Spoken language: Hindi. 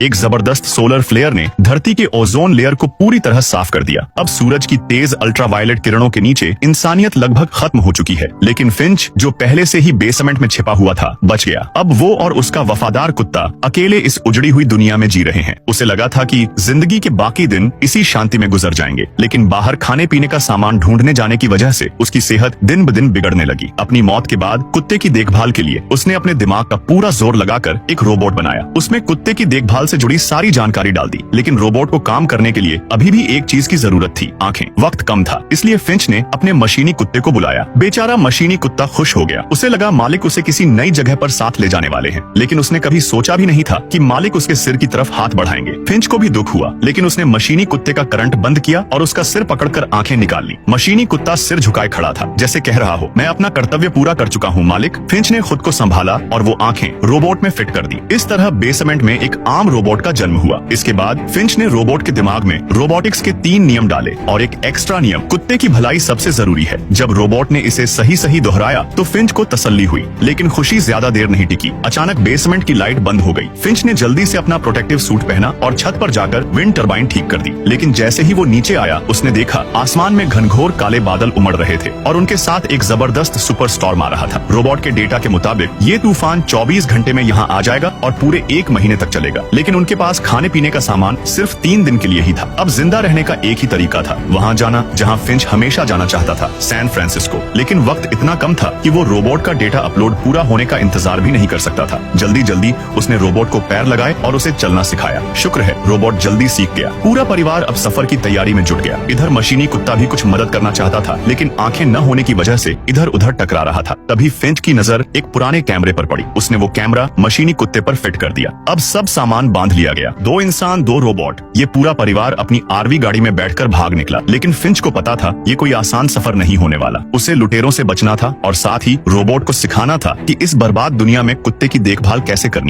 एक जबरदस्त सोलर फ्लेयर ने धरती के ओजोन लेयर को पूरी तरह साफ कर दिया। अब सूरज की तेज अल्ट्रावायलेट किरणों के नीचे इंसानियत लगभग खत्म हो चुकी है, लेकिन फिंच जो पहले से ही बेसमेंट में छिपा हुआ था बच गया। अब वो और उसका वफादार कुत्ता अकेले इस उजड़ी हुई दुनिया में जी रहे हैं। उसे लगा था कि जिंदगी के बाकी दिन इसी शांति में गुजर जाएंगे, लेकिन बाहर खाने पीने का सामान ढूंढने जाने की वजह से उसकी सेहत दिन ब दिन बिगड़ने लगी। अपनी मौत के बाद कुत्ते की देखभाल के लिए उसने अपने दिमाग का पूरा जोर लगाकर एक रोबोट बनाया। उसमें कुत्ते की देखभाल से जुड़ी सारी जानकारी डाल दी, लेकिन रोबोट को काम करने के लिए अभी भी एक चीज की जरूरत थी, आंखें। वक्त कम था, इसलिए फिंच ने अपने मशीनी कुत्ते को बुलाया। बेचारा मशीनी कुत्ता खुश हो गया। उसे लगा मालिक उसे किसी नई जगह पर साथ ले जाने वाले हैं, लेकिन उसने कभी सोचा भी नहीं था कि मालिक उसके सिर की तरफ हाथ बढ़ाएंगे। फिंच को भी दुख हुआ, लेकिन उसने मशीनी कुत्ते का करंट बंद किया और उसका सिर पकड़कर आंखें निकाल ली। मशीनी कुत्ता सिर झुकाए खड़ा था, जैसे कह रहा हो, मैं अपना कर्तव्य पूरा कर चुका हूँ मालिक। फिंच ने खुद को संभाला और वो आंखें रोबोट में फिट कर दी। इस तरह बेसमेंट में एक आम रोबोट का जन्म हुआ। इसके बाद फिंच ने रोबोट के दिमाग में रोबोटिक्स के 3 नियम डाले और एक एक्स्ट्रा नियम, कुत्ते की भलाई सबसे जरूरी है। जब रोबोट ने इसे सही सही दोहराया तो फिंच को तसल्ली हुई, लेकिन खुशी ज्यादा देर नहीं टिकी। अचानक बेसमेंट की लाइट बंद हो गई। फिंच ने जल्दी से अपना प्रोटेक्टिव सूट पहना और छत पर जाकर विंड टरबाइन ठीक कर दी, लेकिन जैसे ही वो नीचे आया उसने देखा आसमान में घनघोर काले बादल उमड़ रहे थे और उनके साथ एक जबरदस्त सुपर स्टॉर्म आ रहा था। रोबोट के डेटा के मुताबिक ये तूफान 24 घंटे में यहाँ आ जाएगा और पूरे 1 महीने तक चलेगा, लेकिन उनके पास खाने पीने का सामान सिर्फ 3 दिन के लिए ही था। अब जिंदा रहने का एक ही तरीका था, वहाँ जाना जहाँ फिंच हमेशा जाना चाहता था, सैन फ्रांसिस्को। लेकिन वक्त इतना कम था कि वो रोबोट का डेटा अपलोड पूरा होने का इंतजार भी नहीं कर सकता था। जल्दी जल्दी उसने रोबोट को पैर लगाए और उसे चलना सिखाया। शुक्र है रोबोट जल्दी सीख गया। पूरा परिवार अब सफर की तैयारी में जुट गया। इधर मशीनी कुत्ता भी कुछ मदद करना चाहता था, लेकिन आंखें न होने की वजह से इधर उधर टकरा रहा था। तभी फिंच की नजर एक पुराने कैमरे पर पड़ी। उसने वो कैमरा मशीनी कुत्ते पर फिट कर दिया। अब सब सामान बांध लिया गया। 2 इंसान 2 रोबोट, ये पूरा परिवार अपनी आरवी गाड़ी में बैठकर भाग निकला। लेकिन फिंच को पता था ये कोई आसान सफर नहीं होने वाला। उसे लुटेरों से बचना था और साथ ही रोबोट को सिखाना था कि इस बर्बाद दुनिया में कुत्ते की देखभाल कैसे करनी।